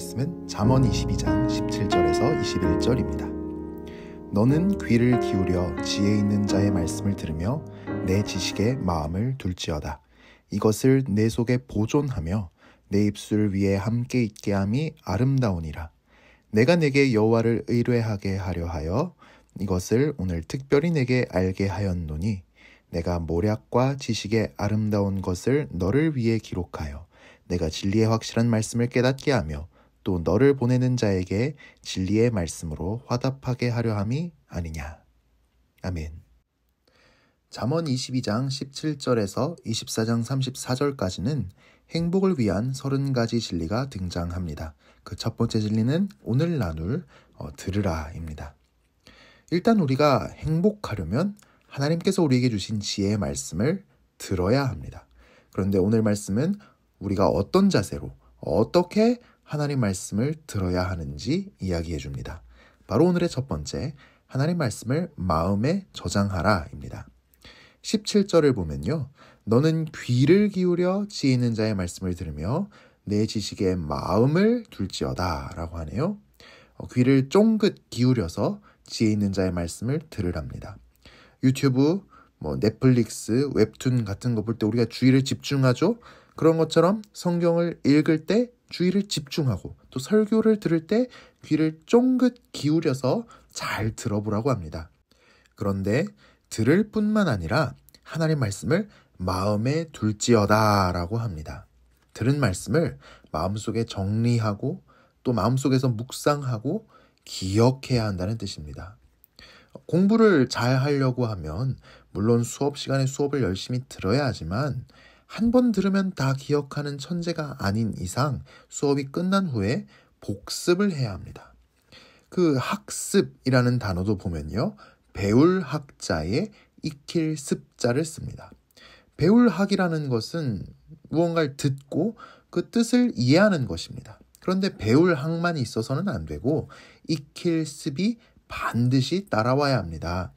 말씀은 잠언 22장 17절에서 21절입니다. 너는 귀를 기울여 지혜 있는 자의 말씀을 들으며 내 지식에 마음을 둘지어다. 이것을 내 속에 보존하며 내 입술 위에 함께 있게 함이 아름다우니라. 내가 내게 여호와를 의뢰하게 하려 하여 이것을 오늘 특별히 내게 알게 하였노니 내가 모략과 지식의 아름다운 것을 너를 위해 기록하여 내가 진리의 확실한 말씀을 깨닫게 하며 또 너를 보내는 자에게 진리의 말씀으로 화답하게 하려 함이 아니냐. 아멘. 잠언 22장 17절에서 24장 34절까지는 행복을 위한 30가지 진리가 등장합니다. 그 첫 번째 진리는 오늘 나눌 들으라입니다. 일단 우리가 행복하려면 하나님께서 우리에게 주신 지혜의 말씀을 들어야 합니다. 그런데 오늘 말씀은 우리가 어떤 자세로 어떻게 하나님 말씀을 들어야 하는지 이야기해 줍니다. 바로 오늘의 첫 번째, 하나님 말씀을 마음에 저장하라입니다. 17절을 보면요. 너는 귀를 기울여 지혜 있는 자의 말씀을 들으며 내 지식에 마음을 둘지어다 라고 하네요. 귀를 쫑긋 기울여서 지혜 있는 자의 말씀을 들으랍니다. 유튜브, 넷플릭스, 웹툰 같은 거 볼 때 우리가 주의를 집중하죠. 그런 것처럼 성경을 읽을 때 주의를 집중하고 또 설교를 들을 때 귀를 쫑긋 기울여서 잘 들어보라고 합니다. 그런데 들을 뿐만 아니라 하나님 말씀을 마음에 둘지어다 라고 합니다. 들은 말씀을 마음속에 정리하고 또 마음속에서 묵상하고 기억해야 한다는 뜻입니다. 공부를 잘 하려고 하면 물론 수업 시간에 수업을 열심히 들어야 하지만 한 번 들으면 다 기억하는 천재가 아닌 이상 수업이 끝난 후에 복습을 해야 합니다. 그 학습이라는 단어도 보면요. 배울 학자에 익힐 습자를 씁니다. 배울 학이라는 것은 무언가를 듣고 그 뜻을 이해하는 것입니다. 그런데 배울 학만 있어서는 안 되고 익힐 습이 반드시 따라와야 합니다.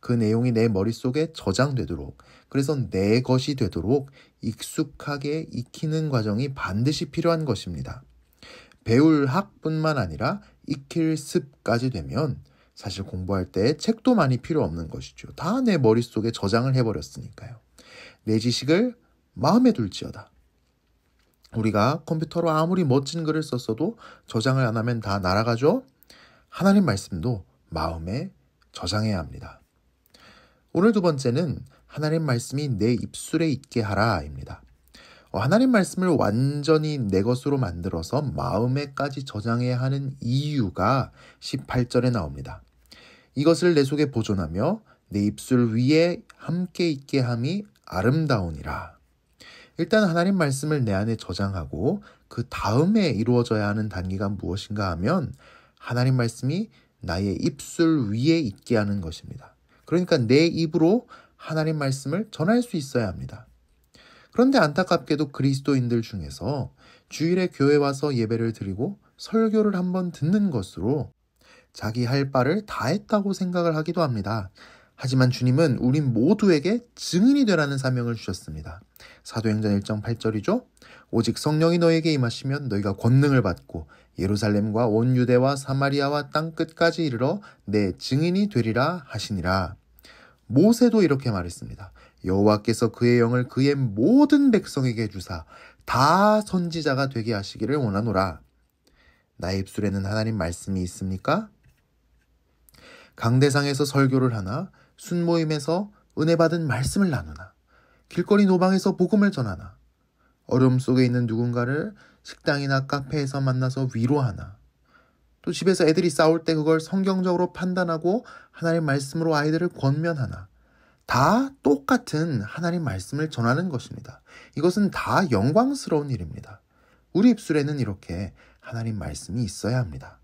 그 내용이 내 머릿속에 저장되도록, 그래서 내 것이 되도록 익숙하게 익히는 과정이 반드시 필요한 것입니다. 배울 학뿐만 아니라 익힐 습까지 되면 사실 공부할 때 책도 많이 필요 없는 것이죠. 다 내 머릿속에 저장을 해버렸으니까요. 내 지식을 마음에 둘지어다. 우리가 컴퓨터로 아무리 멋진 글을 썼어도 저장을 안 하면 다 날아가죠? 하나님 말씀도 마음에 저장해야 합니다. 오늘 두 번째는 하나님 말씀이 내 입술에 있게 하라입니다. 하나님 말씀을 완전히 내 것으로 만들어서 마음에까지 저장해야 하는 이유가 18절에 나옵니다. 이것을 내 속에 보존하며 내 입술 위에 함께 있게 함이 아름다우니라. 일단 하나님 말씀을 내 안에 저장하고 그 다음에 이루어져야 하는 단계가 무엇인가 하면 하나님 말씀이 나의 입술 위에 있게 하는 것입니다. 그러니까 내 입으로 하나님 말씀을 전할 수 있어야 합니다. 그런데 안타깝게도 그리스도인들 중에서 주일에 교회 와서 예배를 드리고 설교를 한번 듣는 것으로 자기 할 바를 다 했다고 생각을 하기도 합니다. 하지만 주님은 우리 모두에게 증인이 되라는 사명을 주셨습니다. 사도행전 1장 8절이죠. 오직 성령이 너에게 임하시면 너희가 권능을 받고 예루살렘과 온 유대와 사마리아와 땅끝까지 이르러 내 증인이 되리라 하시니라. 모세도 이렇게 말했습니다. 여호와께서 그의 영을 그의 모든 백성에게 주사 다 선지자가 되게 하시기를 원하노라. 나의 입술에는 하나님 말씀이 있습니까? 강대상에서 설교를 하나, 순모임에서 은혜 받은 말씀을 나누나, 길거리 노방에서 복음을 전하나, 어려움 속에 있는 누군가를 식당이나 카페에서 만나서 위로하나, 또 집에서 애들이 싸울 때 그걸 성경적으로 판단하고 하나님 말씀으로 아이들을 권면하나, 다 똑같은 하나님 말씀을 전하는 것입니다. 이것은 다 영광스러운 일입니다. 우리 입술에는 이렇게 하나님 말씀이 있어야 합니다.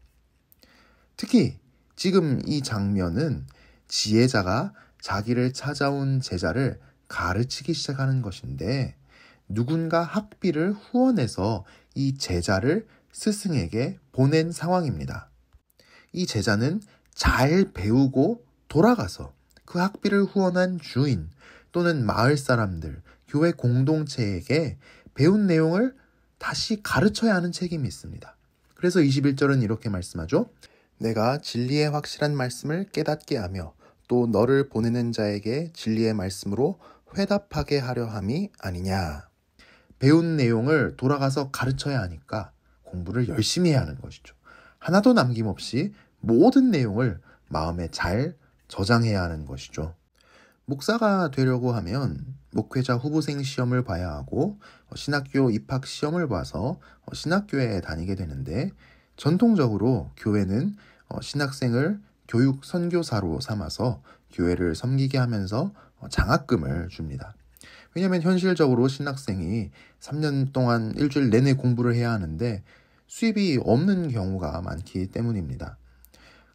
특히 지금 이 장면은 지혜자가 자기를 찾아온 제자를 가르치기 시작하는 것인데 누군가 학비를 후원해서 이 제자를 스승에게 보낸 상황입니다. 이 제자는 잘 배우고 돌아가서 그 학비를 후원한 주인 또는 마을 사람들, 교회 공동체에게 배운 내용을 다시 가르쳐야 하는 책임이 있습니다. 그래서 21절은 이렇게 말씀하죠. 내가 진리의 확실한 말씀을 깨닫게 하며 또 너를 보내는 자에게 진리의 말씀으로 회답하게 하려 함이 아니냐. 배운 내용을 돌아가서 가르쳐야 하니까 공부를 열심히 해야 하는 것이죠. 하나도 남김없이 모든 내용을 마음에 잘 저장해야 하는 것이죠. 목사가 되려고 하면 목회자 후보생 시험을 봐야 하고 신학교 입학 시험을 봐서 신학교에 다니게 되는데, 전통적으로 교회는 신학생을 교육 선교사로 삼아서 교회를 섬기게 하면서 장학금을 줍니다. 왜냐하면 현실적으로 신학생이 3년 동안 일주일 내내 공부를 해야 하는데 수입이 없는 경우가 많기 때문입니다.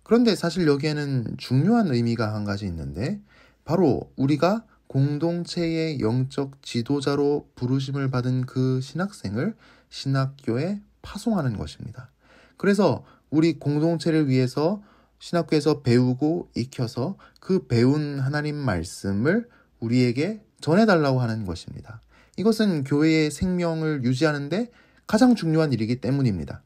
그런데 사실 여기에는 중요한 의미가 한 가지 있는데, 바로 우리가 공동체의 영적 지도자로 부르심을 받은 그 신학생을 신학교에 파송하는 것입니다. 그래서 우리 공동체를 위해서 신학교에서 배우고 익혀서 그 배운 하나님 말씀을 우리에게 전해달라고 하는 것입니다. 이것은 교회의 생명을 유지하는데 가장 중요한 일이기 때문입니다.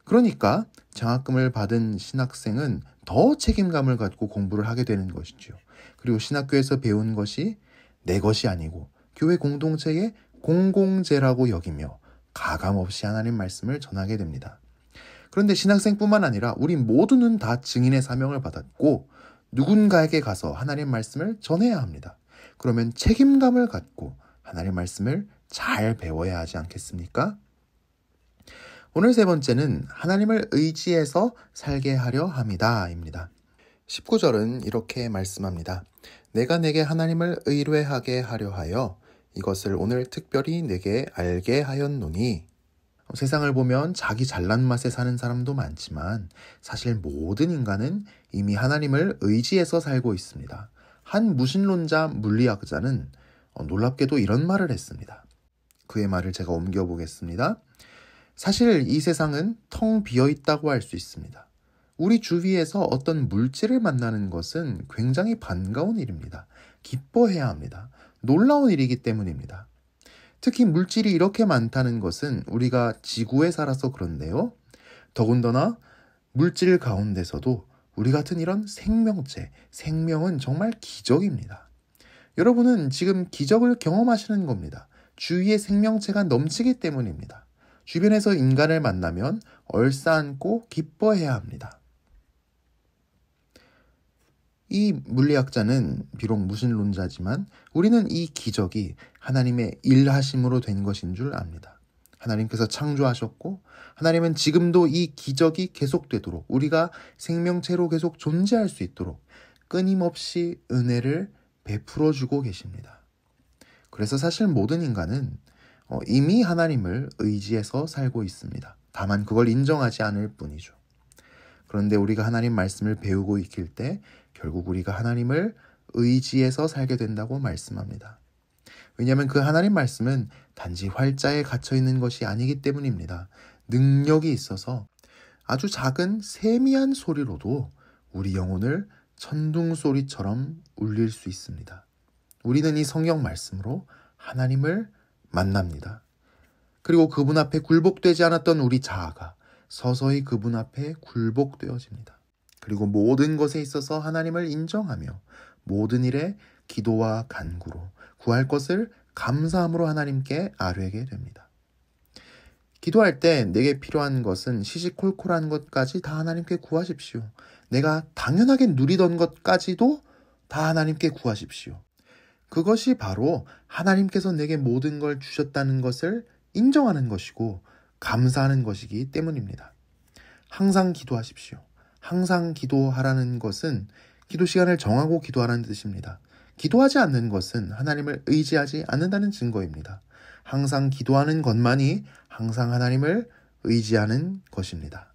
그러니까 장학금을 받은 신학생은 더 책임감을 갖고 공부를 하게 되는 것이죠. 그리고 신학교에서 배운 것이 내 것이 아니고 교회 공동체의 공공재라고 여기며 가감없이 하나님 말씀을 전하게 됩니다. 그런데 신학생뿐만 아니라 우리 모두는 다 증인의 사명을 받았고 누군가에게 가서 하나님 말씀을 전해야 합니다. 그러면 책임감을 갖고 하나님 말씀을 잘 배워야 하지 않겠습니까? 오늘 세 번째는 하나님을 의지해서 살게 하려 함이다입니다. 19절은 이렇게 말씀합니다. 내가 내게 하나님을 의뢰하게 하려 하여 이것을 오늘 특별히 내게 알게 하였노니. 세상을 보면 자기 잘난 맛에 사는 사람도 많지만 사실 모든 인간은 이미 하나님을 의지해서 살고 있습니다. 한 무신론자 물리학자는 놀랍게도 이런 말을 했습니다. 그의 말을 제가 옮겨보겠습니다. 사실 이 세상은 텅 비어 있다고 할 수 있습니다. 우리 주위에서 어떤 물질을 만나는 것은 굉장히 반가운 일입니다. 기뻐해야 합니다. 놀라운 일이기 때문입니다. 특히 물질이 이렇게 많다는 것은 우리가 지구에 살아서 그런데요. 더군다나 물질 가운데서도 우리 같은 이런 생명체, 생명은 정말 기적입니다. 여러분은 지금 기적을 경험하시는 겁니다. 주위에 생명체가 넘치기 때문입니다. 주변에서 인간을 만나면 얼싸안고 기뻐해야 합니다. 이 물리학자는 비록 무신론자지만 우리는 이 기적이 하나님의 일하심으로 된 것인 줄 압니다. 하나님께서 창조하셨고 하나님은 지금도 이 기적이 계속되도록, 우리가 생명체로 계속 존재할 수 있도록 끊임없이 은혜를 베풀어 주고 계십니다. 그래서 사실 모든 인간은 이미 하나님을 의지해서 살고 있습니다. 다만 그걸 인정하지 않을 뿐이죠. 그런데 우리가 하나님 말씀을 배우고 익힐 때 결국 우리가 하나님을 의지해서 살게 된다고 말씀합니다. 왜냐하면 그 하나님 말씀은 단지 활자에 갇혀 있는 것이 아니기 때문입니다. 능력이 있어서 아주 작은 세미한 소리로도 우리 영혼을 천둥 소리처럼 울릴 수 있습니다. 우리는 이 성경 말씀으로 하나님을 만납니다. 그리고 그분 앞에 굴복되지 않았던 우리 자아가 서서히 그분 앞에 굴복되어집니다. 그리고 모든 것에 있어서 하나님을 인정하며 모든 일에 기도와 간구로 구할 것을 감사함으로 하나님께 아뢰게 됩니다. 기도할 때 내게 필요한 것은 시시콜콜한 것까지 다 하나님께 구하십시오. 내가 당연하게 누리던 것까지도 다 하나님께 구하십시오. 그것이 바로 하나님께서 내게 모든 걸 주셨다는 것을 인정하는 것이고 감사하는 것이기 때문입니다. 항상 기도하십시오. 항상 기도하라는 것은 기도 시간을 정하고 기도하라는 뜻입니다. 기도하지 않는 것은 하나님을 의지하지 않는다는 증거입니다. 항상 기도하는 것만이 항상 하나님을 의지하는 것입니다.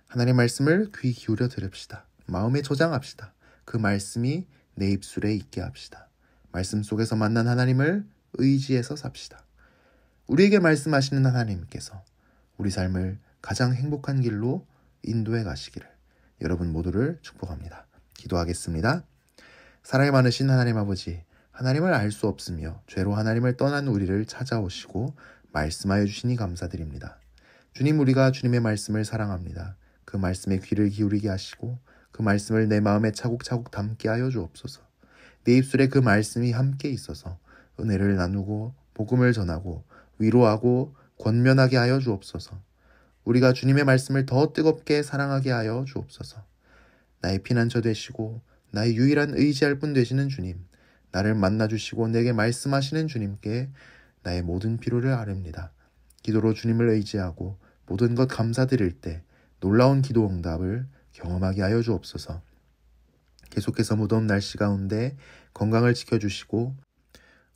하나님 말씀을 귀 기울여 들읍시다. 마음에 저장합시다. 그 말씀이 내 입술에 있게 합시다. 말씀 속에서 만난 하나님을 의지해서 삽시다. 우리에게 말씀하시는 하나님께서 우리 삶을 가장 행복한 길로 인도해 가시기를 여러분 모두를 축복합니다. 기도하겠습니다. 사랑이 많으신 하나님 아버지, 하나님을 알 수 없으며 죄로 하나님을 떠난 우리를 찾아오시고 말씀하여 주시니 감사드립니다. 주님, 우리가 주님의 말씀을 사랑합니다. 그 말씀에 귀를 기울이게 하시고 그 말씀을 내 마음에 차곡차곡 담게 하여 주옵소서. 내 입술에 그 말씀이 함께 있어서 은혜를 나누고 복음을 전하고 위로하고 권면하게 하여 주옵소서. 우리가 주님의 말씀을 더 뜨겁게 사랑하게 하여 주옵소서. 나의 피난처 되시고 나의 유일한 의지할 분 되시는 주님, 나를 만나주시고 내게 말씀하시는 주님께 나의 모든 필요를 아릅니다. 기도로 주님을 의지하고 모든 것 감사드릴 때 놀라운 기도 응답을 경험하게 하여 주옵소서. 계속해서 무더운 날씨 가운데 건강을 지켜주시고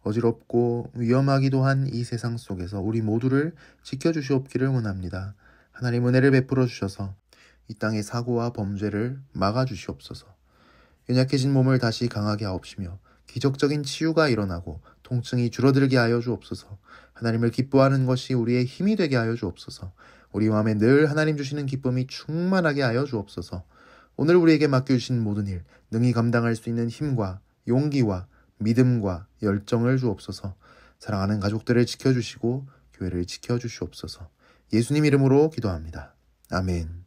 어지럽고 위험하기도 한 이 세상 속에서 우리 모두를 지켜주시옵기를 원합니다. 하나님, 은혜를 베풀어 주셔서 이 땅의 사고와 범죄를 막아주시옵소서. 연약해진 몸을 다시 강하게 하옵시며 기적적인 치유가 일어나고 통증이 줄어들게 하여 주옵소서. 하나님을 기뻐하는 것이 우리의 힘이 되게 하여 주옵소서. 우리 마음에 늘 하나님 주시는 기쁨이 충만하게 하여 주옵소서. 오늘 우리에게 맡겨주신 모든 일 능히 감당할 수 있는 힘과 용기와 믿음과 열정을 주옵소서. 사랑하는 가족들을 지켜주시고 교회를 지켜주시옵소서. 예수님 이름으로 기도합니다. 아멘.